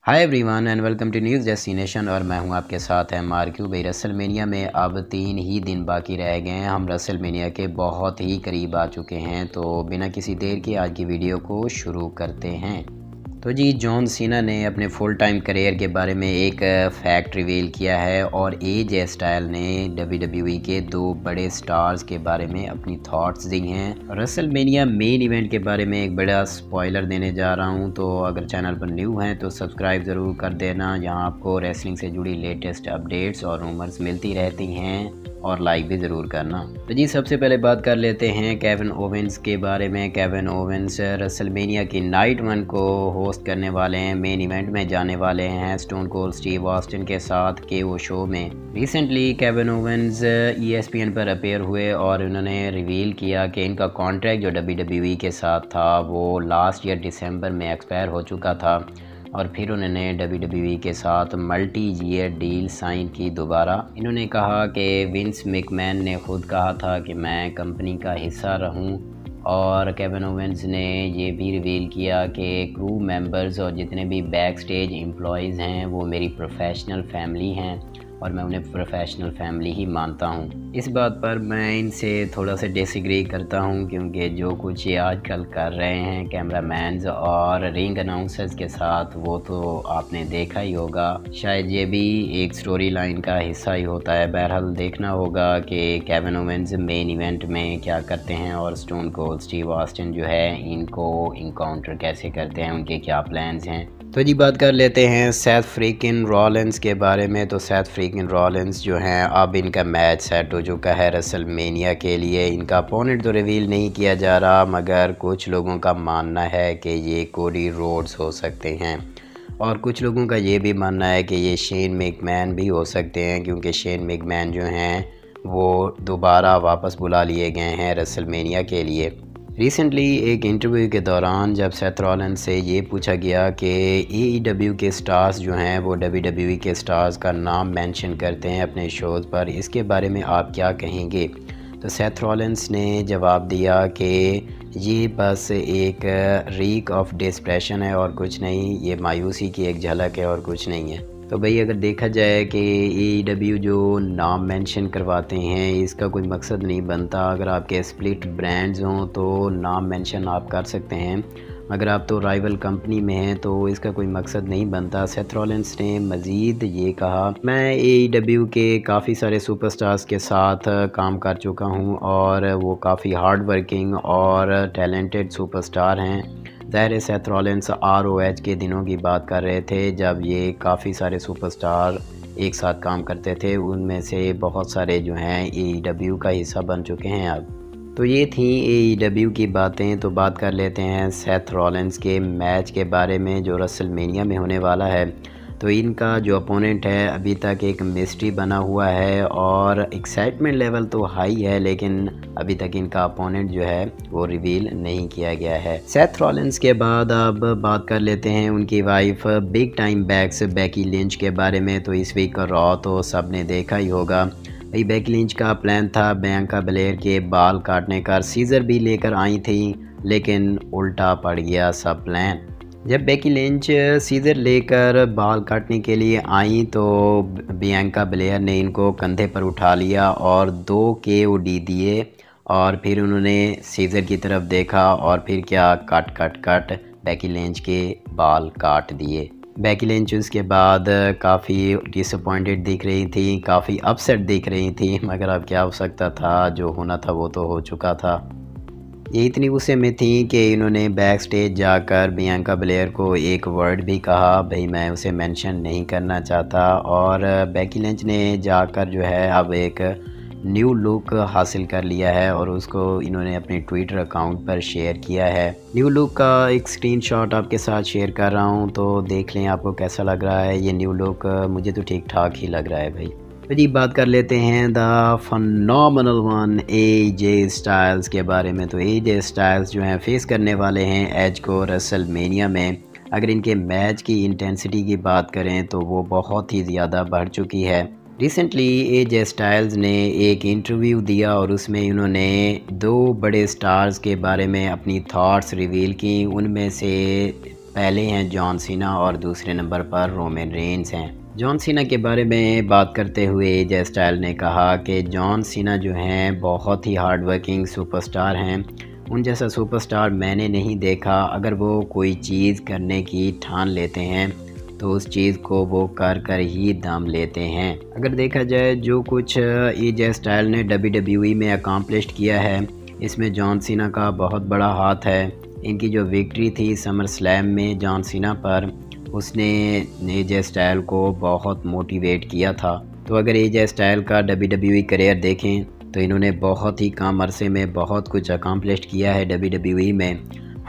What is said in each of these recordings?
Hi everyone and welcome to news destination. और मैं हूं आपके साथ है मार्क्यू भाई। रसलमेनिया में अब 3 ही दिन बाकी रह गए हैं। हम रसलमेनिया के बहुत ही करीब आ चुके हैं, तो बिना किसी देर के आज की वीडियो को शुरू करते हैं। तो जी, जॉन सीना ने अपने फुल टाइम करियर के बारे में एक फैक्ट रिवील किया है और एजे स्टाइल ने WWE के 2 बड़े स्टार्स के बारे में अपनी थॉट्स दी हैं। रसलमेनिया मेन इवेंट के बारे में एक बड़ा स्पॉइलर देने जा रहा हूं, तो अगर चैनल पर न्यू हैं तो सब्सक्राइब ज़रूर कर देना। यहाँ आपको रेसलिंग से जुड़ी लेटेस्ट अपडेट्स और रूमर्स मिलती रहती हैं, और लाइक भी ज़रूर करना। तो जी, सबसे पहले बात कर लेते हैं केविन ओवेंस के बारे में। केविन ओवेंस रसलमेनिया की नाइट 1 को होस्ट करने वाले हैं। मेन इवेंट में जाने वाले हैं स्टोन कोल्ड स्टीव ऑस्टिन के साथ KO शो में। रिसेंटली केविन ओवेंस ESPN पर अपीयर हुए और उन्होंने रिवील किया कि इनका कॉन्ट्रैक्ट जो WWE के साथ था वो लास्ट ईयर दिसंबर में एक्सपायर हो चुका था, और फिर उन्होंने WWE के साथ मल्टी ईयर डील साइन की दोबारा। इन्होंने कहा कि विंस मैकमैन ने खुद कहा था कि मैं कंपनी का हिस्सा रहूं, और केविन ओवेंस ने ये भी रिवील किया कि क्रू मेंबर्स और जितने भी बैक स्टेज एम्प्लॉयज़ हैं वो मेरी प्रोफेशनल फैमिली हैं, और मैं उन्हें प्रोफेशनल फैमिली ही मानता हूँ। इस बात पर मैं इनसे थोड़ा सा डिसएग्री करता हूँ, क्योंकि जो कुछ ये आजकल कर रहे हैं कैमरामैन्स और रिंग अनाउंसर्स के साथ, वो तो आपने देखा ही होगा। शायद ये भी एक स्टोरी लाइन का हिस्सा ही होता है। बहरहाल देखना होगा कि केविन ओवेंस मेन इवेंट में क्या करते हैं और स्टोन कोल्ड स्टीव ऑस्टिन जो है इनको इनकाउंटर कैसे करते हैं, उनके क्या प्लान्स हैं। तो जी, बात कर लेते हैं सेथ फ्रीकिन रॉलिंस के बारे में। तो सेथ फ्रीकिन रॉलिंस जो हैं, अब इनका मैच सेट हो चुका है रसलमेनिया के लिए। इनका अपोनेंट तो रिवील नहीं किया जा रहा, मगर कुछ लोगों का मानना है कि ये कोडी रोड्स हो सकते हैं, और कुछ लोगों का ये भी मानना है कि ये शेन मैकमैन भी हो सकते हैं, क्योंकि शेन मैकमैन जो हैं वो दोबारा वापस बुला लिए गए हैं रसलमेनिया के लिए। रिसेंटली एक इंटरव्यू के दौरान जब सेथ रॉलिंस से ये पूछा गया कि AEW के स्टार्स जो हैं वो WWE के स्टार्स का नाम मेंशन करते हैं अपने शोज़ पर, इसके बारे में आप क्या कहेंगे, तो सेथ रॉलिंस ने जवाब दिया कि ये बस एक रीक ऑफ डिस्प्रेशन है और कुछ नहीं, ये मायूसी की एक झलक है और कुछ नहीं है। तो भाई, अगर देखा जाए कि AEW जो नाम मेंशन करवाते हैं इसका कोई मकसद नहीं बनता। अगर आपके स्प्लिट ब्रांड्स हों तो नाम मेंशन आप कर सकते हैं, मगर आप तो राइवल कंपनी में हैं तो इसका कोई मकसद नहीं बनता। सेथ रॉलिंस ने मज़ीद ये कहा, मैं AEW के काफ़ी सारे सुपरस्टार्स के साथ काम कर चुका हूँ, और वो काफ़ी हार्ड वर्किंग और टैलेंटेड सुपरस्टार हैं। ज़ाहिर सेथ रॉलिंस ROH के दिनों की बात कर रहे थे, जब ये काफ़ी सारे सुपरस्टार एक साथ काम करते थे। उनमें से बहुत सारे जो हैं AEW का हिस्सा बन चुके हैं अब। तो ये थी AEW की बातें। तो बात कर लेते हैं सेथ रॉलिंस के मैच के बारे में जो रसलमेनिया में होने वाला है। तो इनका जो अपोनेंट है अभी तक एक मिस्ट्री बना हुआ है, और एक्साइटमेंट लेवल तो हाई है, लेकिन अभी तक इनका अपोनेंट जो है वो रिवील नहीं किया गया है। सेथ रॉलिंस के बाद अब बात कर लेते हैं उनकी wife big time Becks Becky Lynch के बारे में। तो इस वीक का रॉ तो सब ने देखा ही होगा। भाई, बेकी लिंच का प्लान था बियांका बेलेयर के बाल काटने का, सीजर भी लेकर आई थी, लेकिन उल्टा पड़ गया सब प्लान। जब बेकी लिंच सीजर लेकर बाल काटने के लिए आई तो बियांका बेलेयर ने इनको कंधे पर उठा लिया और 2 KOD दिए, और फिर उन्होंने सीजर की तरफ देखा और फिर क्या, cut cut cut Beki Lynch के बाल काट दिए। बेकी लिंच उसके बाद काफ़ी डिसअपॉइंटेड दिख रही थी, काफ़ी अपसेट दिख रही थी, मगर अब क्या हो सकता था, जो होना था वो तो हो चुका था। ये इतनी गुस्से में थी कि इन्होंने बैक स्टेज जाकर बियांका बेलेयर को एक वर्ड भी कहा, भाई मैं उसे मेंशन नहीं करना चाहता, और बेकी लिंच ने जाकर जो है अब एक न्यू लुक हासिल कर लिया है, और उसको इन्होंने अपने ट्विटर अकाउंट पर शेयर किया है। न्यू लुक का एक स्क्रीनशॉट आपके साथ शेयर कर रहा हूँ, तो देख लें आपको कैसा लग रहा है ये न्यू लुक। मुझे तो ठीक ठाक ही लग रहा है भाई। तो जी, बात कर लेते हैं द फनोमिनल वन AJ स्टाइल्स के बारे में। तो AJ स्टाइल्स जो हैं फेस करने वाले हैं एज को रसलमेनिया में। अगर इनके मैच की इंटेंसिटी की बात करें तो वो बहुत ही ज़्यादा बढ़ चुकी है। रिसेंटली AJ स्टाइल्स ने एक इंटरव्यू दिया और उसमें उन्होंने 2 बड़े स्टार्स के बारे में अपनी थॉट्स रिवील की। उनमें से पहले हैं जॉन सीना और दूसरे नंबर पर रोमन रेंस हैं। जॉन सीना के बारे में बात करते हुए एजे स्टाइल ने कहा कि जॉन सीना जो हैं बहुत ही हार्ड वर्किंग सुपरस्टार हैं। उन जैसा सुपरस्टार मैंने नहीं देखा। अगर वो कोई चीज़ करने की ठान लेते हैं तो उस चीज़ को वो कर कर ही दम लेते हैं। अगर देखा जाए जो कुछ एजे स्टाइल ने WWE में अकम्पलिश किया है, इसमें जॉन सीना का बहुत बड़ा हाथ है। इनकी जो विक्ट्री थी समर स्लैम में जॉन सीना पर, उसने एजे स्टाइल को बहुत मोटिवेट किया था। तो अगर एजे स्टाइल का WWE करियर देखें तो इन्होंने बहुत ही कम अरसे में बहुत कुछ अकम्पलिश किया है WWE में।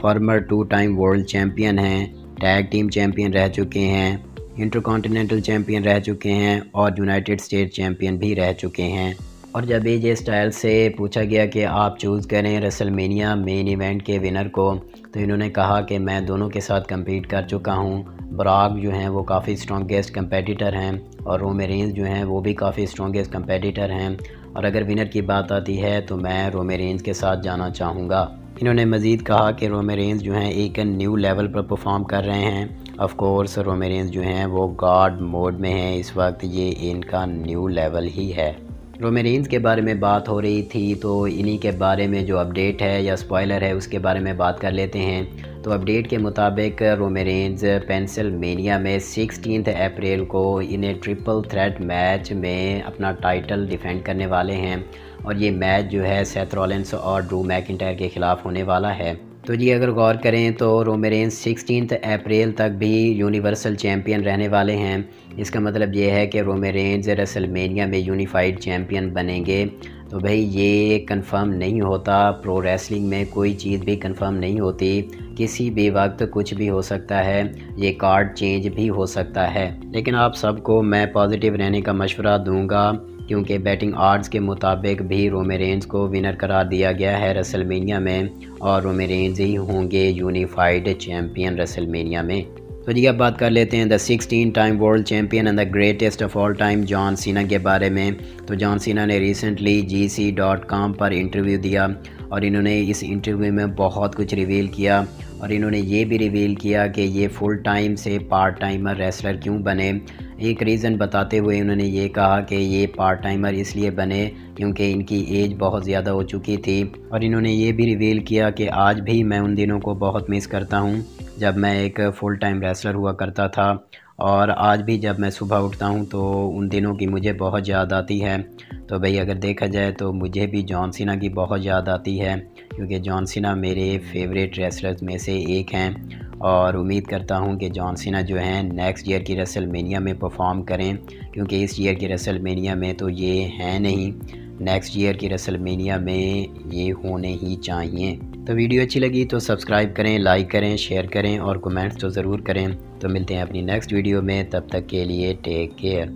फॉर्मर 2 टाइम वर्ल्ड चैम्पियन हैं, टैग टीम चैम्पियन रह चुके हैं, इंटरकॉन्टिनेंटल चैम्पियन रह चुके हैं और यूनाइटेड स्टेट चैम्पियन भी रह चुके हैं। और जब एजे स्टाइल से पूछा गया कि आप चूज़ करें रेसलमेनिया मेन इवेंट के विनर को, तो इन्होंने कहा कि मैं दोनों के साथ कम्पीट कर चुका हूं। ब्रॉक जो हैं वो काफ़ी स्ट्रॉन्गेस्ट कंपेटिटर हैं और रोमन रेंस जो हैं वो भी काफ़ी स्ट्रॉन्गेस्ट कंपेटिटर हैं। और अगर विनर की बात आती है तो मैं रोमन रेंस के साथ जाना चाहूँगा। इन्होंने मज़ीद कहा कि रोमन रेंस जो हैं एक न्यू लेवल पर परफॉर्म कर रहे हैं। ऑफ कोर्स रोमन रेंस जो हैं वो गॉड मोड में हैं इस वक्त, ये इनका न्यू लेवल ही है। रोमन रेंस के बारे में बात हो रही थी तो इन्हीं के बारे में जो अपडेट है या स्पॉइलर है उसके बारे में बात कर लेते हैं। तो अपडेट के मुताबिक रोमन रेंस पेंसिल्वेनिया में 16 अप्रैल को इन्हें ट्रिपल थ्रेट मैच में अपना टाइटल डिफेंड करने वाले हैं और ये मैच जो है सेथ रॉलिंस और ड्रू मैकिंटायर के ख़िलाफ़ होने वाला है। तो जी अगर गौर करें तो रोमन रेंस 16 अप्रैल तक भी यूनिवर्सल चैम्पियन रहने वाले हैं। इसका मतलब ये है कि रोमन रेंस रेसलमेनिया में यूनिफाइड चैम्पियन बनेंगे। तो भाई ये कंफर्म नहीं होता, प्रो रेसलिंग में कोई चीज़ भी कंफर्म नहीं होती, किसी भी वक्त कुछ भी हो सकता है, ये कार्ड चेंज भी हो सकता है। लेकिन आप सबको मैं पॉजिटिव रहने का मशवरा दूंगा क्योंकि बैटिंग आर्ड्स के मुताबिक भी रोमन रेंस को विनर करार दिया गया है रेसलमेनिया में और रोमन रेंस ही होंगे यूनिफाइड चैम्पियन रेसलमेनिया में। तो जी अब बात कर लेते हैं the 16 time world champion and the greatest of all time John Cena के बारे में। तो जॉन सीना ने रिसेंटली GC.com पर इंटरव्यू दिया और इन्होंने इस इंटरव्यू में बहुत कुछ रिवील किया और इन्होंने ये भी रिवील किया कि ये फुल टाइम से पार्ट टाइमर रेसलर क्यों बने। एक रीज़न बताते हुए उन्होंने ये कहा कि ये पार्ट टाइमर इसलिए बने क्योंकि इनकी एज बहुत ज़्यादा हो चुकी थी। और इन्होंने ये भी रिवील किया कि आज भी मैं उन दिनों को बहुत मिस करता हूँ जब मैं एक फ़ुल टाइम रेसलर हुआ करता था और आज भी जब मैं सुबह उठता हूँ तो उन दिनों की मुझे बहुत याद आती है। तो भाई अगर देखा जाए तो मुझे भी जॉन सीना की बहुत याद आती है क्योंकि जॉन सीना मेरे फेवरेट रेसलर्स में से एक हैं और उम्मीद करता हूं कि जॉन सीना जो हैं नेक्स्ट ईयर की रेसलमेनिया में परफॉर्म करें क्योंकि इस ईयर की रेसलमेनिया में तो ये हैं नहीं, नेक्स्ट ईयर की रेसलमेनिया में ये होने ही चाहिए। तो वीडियो अच्छी लगी तो सब्सक्राइब करें, लाइक करें, शेयर करें और कमेंट्स तो ज़रूर करें। तो मिलते हैं अपनी नेक्स्ट वीडियो में, तब तक के लिए टेक केयर।